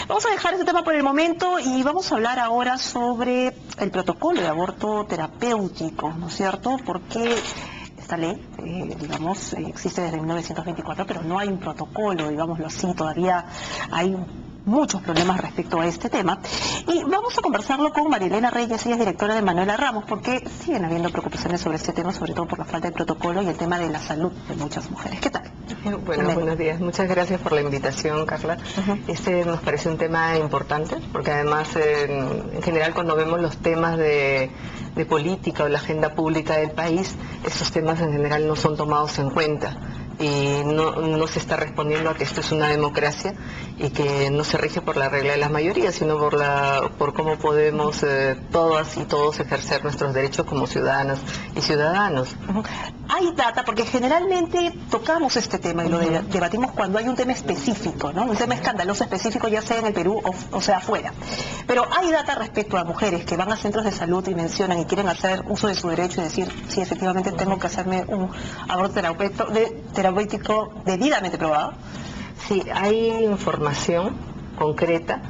Vamos a dejar este tema por el momento y vamos a hablar ahora sobre el protocolo de aborto terapéutico, ¿no es cierto? Porque esta ley, existe desde 1924, pero no hay un protocolo, digámoslo así, todavía hay muchos problemas respecto a este tema. Y vamos a conversarlo con Marielena Reyes, ella es directora de Manuela Ramos, porque siguen habiendo preocupaciones sobre este tema, sobre todo por la falta de protocolo y el tema de la salud de muchas mujeres. ¿Qué tal? Bueno, buenos días. Muchas gracias por la invitación, Carla. Este nos parece un tema importante, porque además, en general, cuando vemos los temas de política o la agenda pública del país, esos temas en general no son tomados en cuenta. Y no se está respondiendo a que esto es una democracia y que no se rige por la regla de las mayorías, sino por cómo podemos todas y todos ejercer nuestros derechos como ciudadanas y ciudadanos. Hay data, porque generalmente tocamos este tema y lo debatimos cuando hay un tema específico, ¿no? Un tema escandaloso específico, ya sea en el Perú o sea afuera. Pero hay data respecto a mujeres que van a centros de salud y mencionan y quieren hacer uso de su derecho y decir, sí, efectivamente tengo que hacerme un aborto terapéutico debidamente probado. Sí, hay información concreta.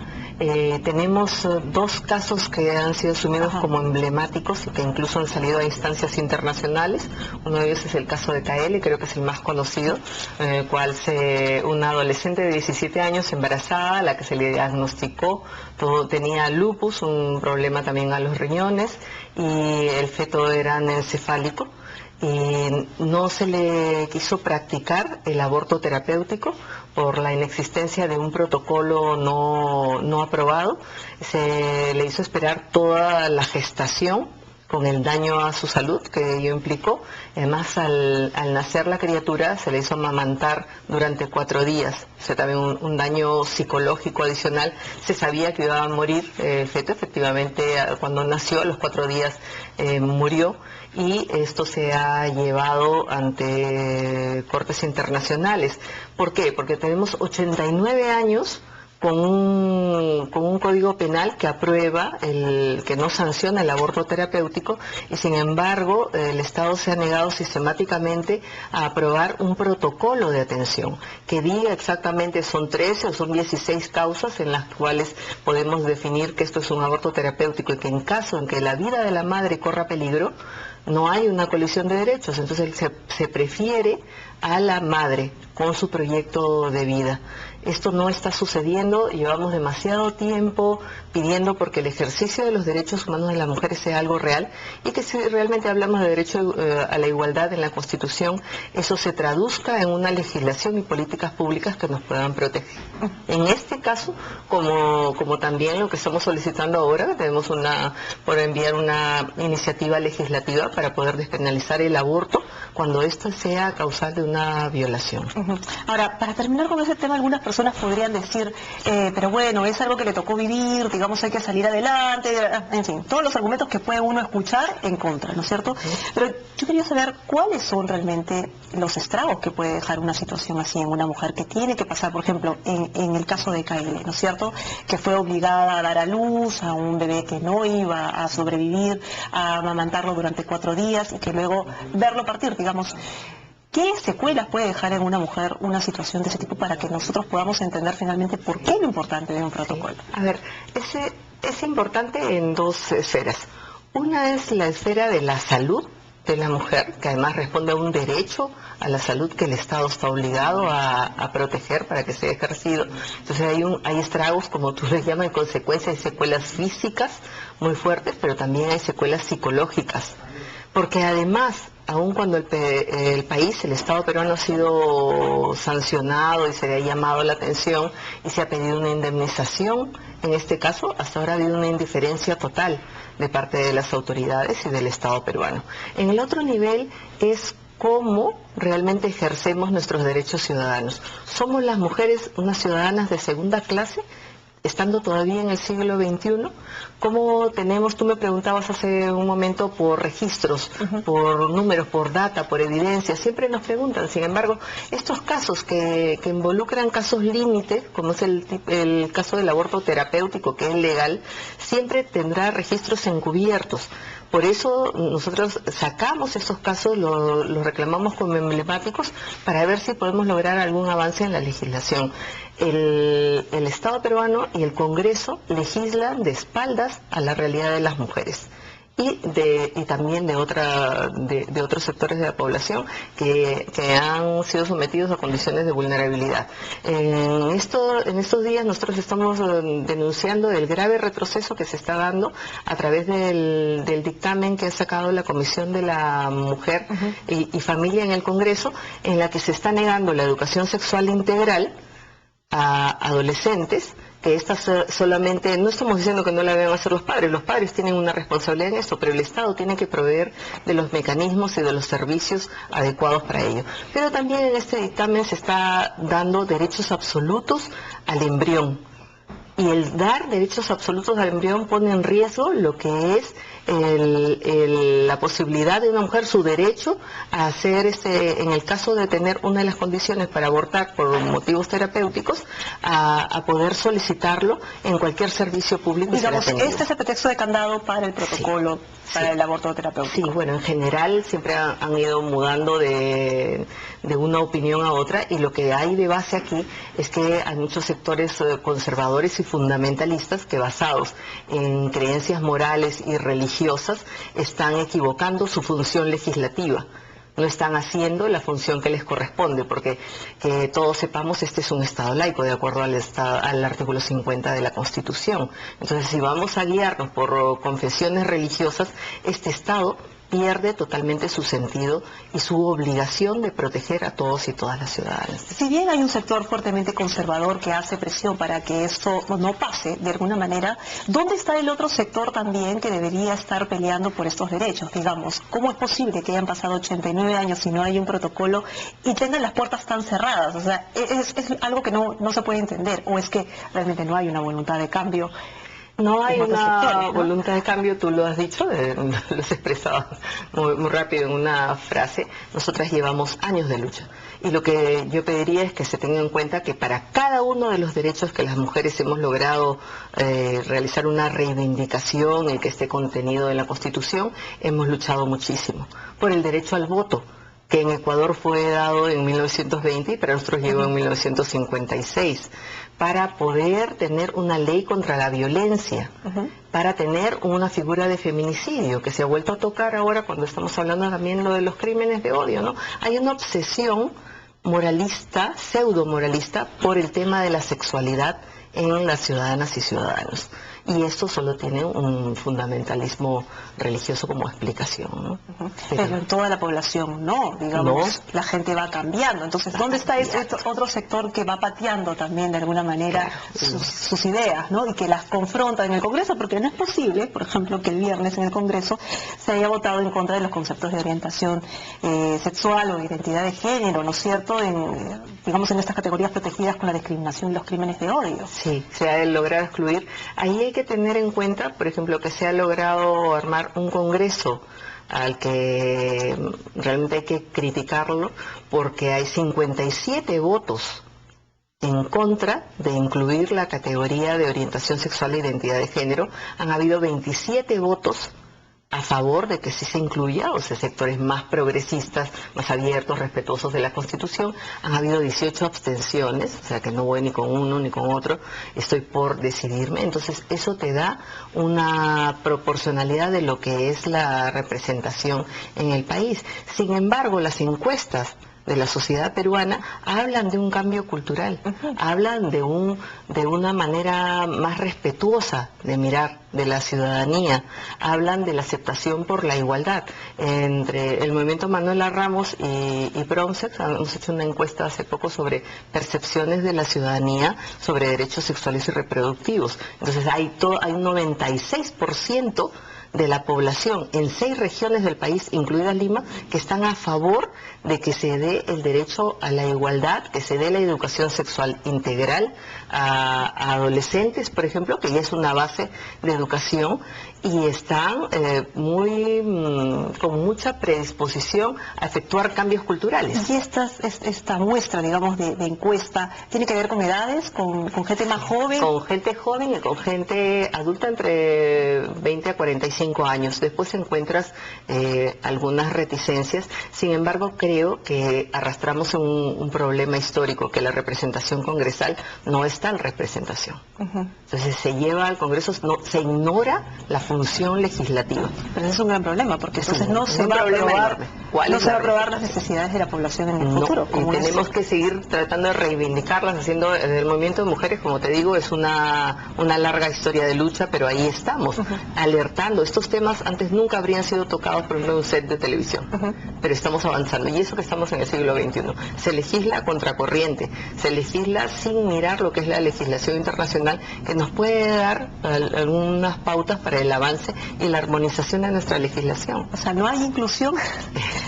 Tenemos dos casos que han sido asumidos como emblemáticos y que incluso han salido a instancias internacionales. Uno de ellos es el caso de Kaeli, creo que es el más conocido, una adolescente de 17 años embarazada, a la que se le diagnosticó, tenía lupus, un problema también a los riñones, y el feto era anencefálico. Y no se le quiso practicar el aborto terapéutico por la inexistencia de un protocolo no aprobado. Se le hizo esperar toda la gestación con el daño a su salud que ello implicó. Además, al nacer la criatura se le hizo amamantar durante 4 días, o sea, también un daño psicológico adicional. Se sabía que iba a morir el feto, efectivamente, cuando nació, a los 4 días murió, y esto se ha llevado ante cortes internacionales. ¿Por qué? Porque tenemos 89 años con un código penal que aprueba, que no sanciona el aborto terapéutico, y sin embargo el Estado se ha negado sistemáticamente a aprobar un protocolo de atención que diga exactamente son 13 o son 16 causas en las cuales podemos definir que esto es un aborto terapéutico, y que en caso en que la vida de la madre corra peligro, no hay una colisión de derechos. Entonces se prefiere a la madre con su proyecto de vida. Esto no está sucediendo, llevamos demasiado tiempo pidiendo porque el ejercicio de los derechos humanos de las mujeres sea algo real, y que si realmente hablamos de derecho a la igualdad en la Constitución, eso se traduzca en una legislación y políticas públicas que nos puedan proteger. En este caso, como también lo que estamos solicitando ahora, tenemos por enviar una iniciativa legislativa para poder despenalizar el aborto cuando esto sea causal de una violación. Ahora, para terminar con ese tema, algunas personas podrían decir, pero bueno, es algo que le tocó vivir, digamos, hay que salir adelante, en fin, todos los argumentos que puede uno escuchar en contra, ¿no es cierto? Pero yo quería saber cuáles son realmente los estragos que puede dejar una situación así en una mujer que tiene que pasar, por ejemplo, en el caso de Kaeli, ¿no es cierto?, que fue obligada a dar a luz a un bebé que no iba a sobrevivir, a amamantarlo durante 4 días y que luego verlo partir, digamos. ¿Qué secuelas puede dejar en una mujer una situación de ese tipo para que nosotros podamos entender finalmente por qué es lo importante de un protocolo? A ver, es importante en dos esferas. Una es la esfera de la salud de la mujer, que además responde a un derecho a la salud que el Estado está obligado a proteger para que sea ejercido. Entonces hay estragos, como tú les llamas, en consecuencia hay secuelas físicas muy fuertes, pero también hay secuelas psicológicas. Porque además, aun cuando el país, el Estado peruano ha sido sancionado y se le ha llamado la atención y se ha pedido una indemnización, en este caso hasta ahora ha habido una indiferencia total de parte de las autoridades y del Estado peruano. En el otro nivel es cómo realmente ejercemos nuestros derechos ciudadanos. ¿Somos las mujeres unas ciudadanas de segunda clase, estando todavía en el siglo XXI? ¿Cómo tenemos, tú me preguntabas hace un momento, por registros, por números, por data, por evidencia? Siempre nos preguntan. Sin embargo, estos casos que involucran casos límite, como es el caso del aborto terapéutico, que es legal, siempre tendrá registros encubiertos, Por eso nosotros sacamos estos casos, los reclamamos como emblemáticos para ver si podemos lograr algún avance en la legislación. El Estado peruano y el Congreso legislan de espaldas a la realidad de las mujeres. Y también de otros sectores de la población que han sido sometidos a condiciones de vulnerabilidad. En estos días nosotros estamos denunciando el grave retroceso que se está dando a través del dictamen que ha sacado la Comisión de la Mujer y Familia en el Congreso, en la que se está negando la educación sexual integral a adolescentes, que estas solamente, no estamos diciendo que no la deban hacer los padres tienen una responsabilidad en esto, pero el Estado tiene que proveer de los mecanismos y de los servicios adecuados para ello. Pero también en este dictamen se está dando derechos absolutos al embrión. Y el dar derechos absolutos al embrión pone en riesgo lo que es la posibilidad de una mujer, su derecho a hacer, en el caso de tener una de las condiciones para abortar por motivos terapéuticos, a poder solicitarlo en cualquier servicio público. Digamos, este es el pretexto de candado para el protocolo, para el aborto terapéutico. Sí, bueno, en general siempre han ido mudando de una opinión a otra, y lo que hay de base aquí es que hay muchos sectores conservadores y fundamentalistas que, basados en creencias morales y religiosas, están equivocando su función legislativa. No están haciendo la función que les corresponde, porque que todos sepamos, este es un Estado laico, de acuerdo al artículo 50 de la Constitución. Entonces, si vamos a guiarnos por confesiones religiosas, este Estado pierde totalmente su sentido y su obligación de proteger a todos y todas las ciudadanas. Si bien hay un sector fuertemente conservador que hace presión para que esto no pase de alguna manera, ¿dónde está el otro sector también que debería estar peleando por estos derechos? Digamos, ¿cómo es posible que hayan pasado 89 años y no hay un protocolo y tengan las puertas tan cerradas? O sea, es algo que no se puede entender, o es que realmente no hay una voluntad de cambio. No hay una voluntad de cambio, tú lo has dicho, lo has expresado muy rápido en una frase. Nosotras llevamos años de lucha, y lo que yo pediría es que se tenga en cuenta que para cada uno de los derechos que las mujeres hemos logrado realizar una reivindicación en que esté contenido en la Constitución, hemos luchado muchísimo. Por el derecho al voto, que en Ecuador fue dado en 1920 y para nosotros llegó en 1956, para poder tener una ley contra la violencia, para tener una figura de feminicidio, que se ha vuelto a tocar ahora cuando estamos hablando también lo de los crímenes de odio, ¿no? Hay una obsesión moralista, pseudo moralista, por el tema de la sexualidad en las ciudadanas y ciudadanos. Y esto solo tiene un fundamentalismo religioso como explicación, ¿no? Pero en toda la población no, digamos, la gente va cambiando. Entonces, ¿dónde está este otro sector que va pateando también de alguna manera sus ideas, ¿no? Y que las confronta en el Congreso, porque no es posible, por ejemplo, que el viernes en el Congreso se haya votado en contra de los conceptos de orientación sexual o de identidad de género, ¿no es cierto? Digamos, en estas categorías protegidas con la discriminación y los crímenes de odio. Sí, se ha logrado excluir. Ahí hay que tener en cuenta, por ejemplo, que se ha logrado armar un congreso al que realmente hay que criticarlo, porque hay 57 votos en contra de incluir la categoría de orientación sexual e identidad de género. Han habido 27 votos a favor de que sí se incluya, o sea, sectores más progresistas, más abiertos, respetuosos de la Constitución. Han habido 18 abstenciones, o sea que no voy ni con uno ni con otro, estoy por decidirme. Entonces eso te da una proporcionalidad de lo que es la representación en el país. Sin embargo, las encuestas de la sociedad peruana hablan de un cambio cultural, hablan de una manera más respetuosa de mirar de la ciudadanía, hablan de la aceptación por la igualdad. Entre el movimiento Manuela Ramos y Broncex hemos hecho una encuesta hace poco sobre percepciones de la ciudadanía sobre derechos sexuales y reproductivos. Entonces hay un 96% de la población en 6 regiones del país, incluida Lima, que están a favor de que se dé el derecho a la igualdad, que se dé la educación sexual integral a adolescentes, por ejemplo, que ya es una base de educación, y están con mucha predisposición a efectuar cambios culturales. Y esta muestra, digamos, de encuesta, ¿tiene que ver con edades, con gente más joven? Con gente joven y con gente adulta entre 20 a 45 5 años. Después encuentras algunas reticencias. Sin embargo, creo que arrastramos un problema histórico, que la representación congresal no es tal representación. Entonces se lleva al Congreso, se ignora la función legislativa. Pero ese es un gran problema, porque entonces no se va a aprobar las necesidades de la población en el futuro. Y tenemos que seguir tratando de reivindicarlas, haciendo el movimiento de mujeres, como te digo, es una larga historia de lucha, pero ahí estamos, alertando. Estos temas antes nunca habrían sido tocados por un set de televisión, pero estamos avanzando, y eso que estamos en el siglo XXI. Se legisla a contracorriente, se legisla sin mirar lo que es la legislación internacional, que nos puede dar algunas pautas para el avance y la armonización de nuestra legislación. O sea, no hay inclusión,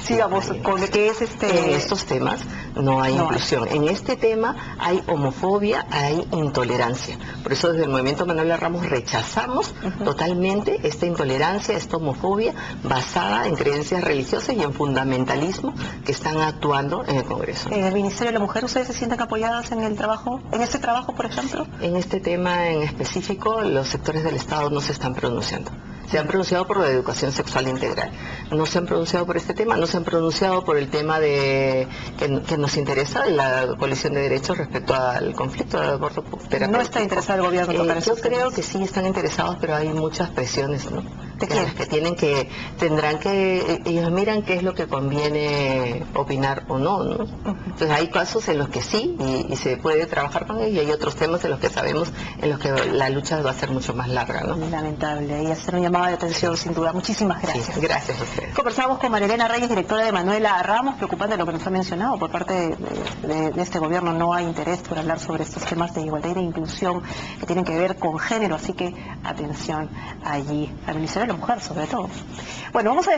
digamos, con que es En estos temas no hay inclusión. En este tema hay homofobia, hay intolerancia. Por eso desde el movimiento Manuela Ramos rechazamos totalmente esta intolerancia, esta homofobia basada en creencias religiosas y en fundamentalismo que están actuando en el Congreso. ¿En el Ministerio de la Mujer ustedes se sienten apoyadas en el trabajo, en este trabajo, por ejemplo? En este tema en específico, los sectores del Estado no se están pronunciando. Se han pronunciado por la educación sexual integral. No se han pronunciado por este tema, no se han pronunciado por el tema de que nos interesa, la coalición de derechos respecto al conflicto del aborto terapéutico. ¿No está interesado el gobierno en tocar Yo creo que sí están interesados, pero hay muchas presiones, ¿no? Ellos miran qué es lo que conviene opinar o no, ¿no? Entonces hay casos en los que sí, y se puede trabajar con ellos, y hay otros temas en los que sabemos en los que la lucha va a ser mucho más larga, ¿no? Lamentable, y hacer un llamado de atención, sin duda. Muchísimas gracias. Sí, gracias a ustedes. Conversamos con María Elena Reyes, directora de Manuela Ramos. Preocupante lo que nos ha mencionado por parte de este gobierno. No hay interés por hablar sobre estos temas de igualdad y de inclusión que tienen que ver con género, así que atención allí, al Ministerio de la Mujer sobre todo. Bueno, vamos a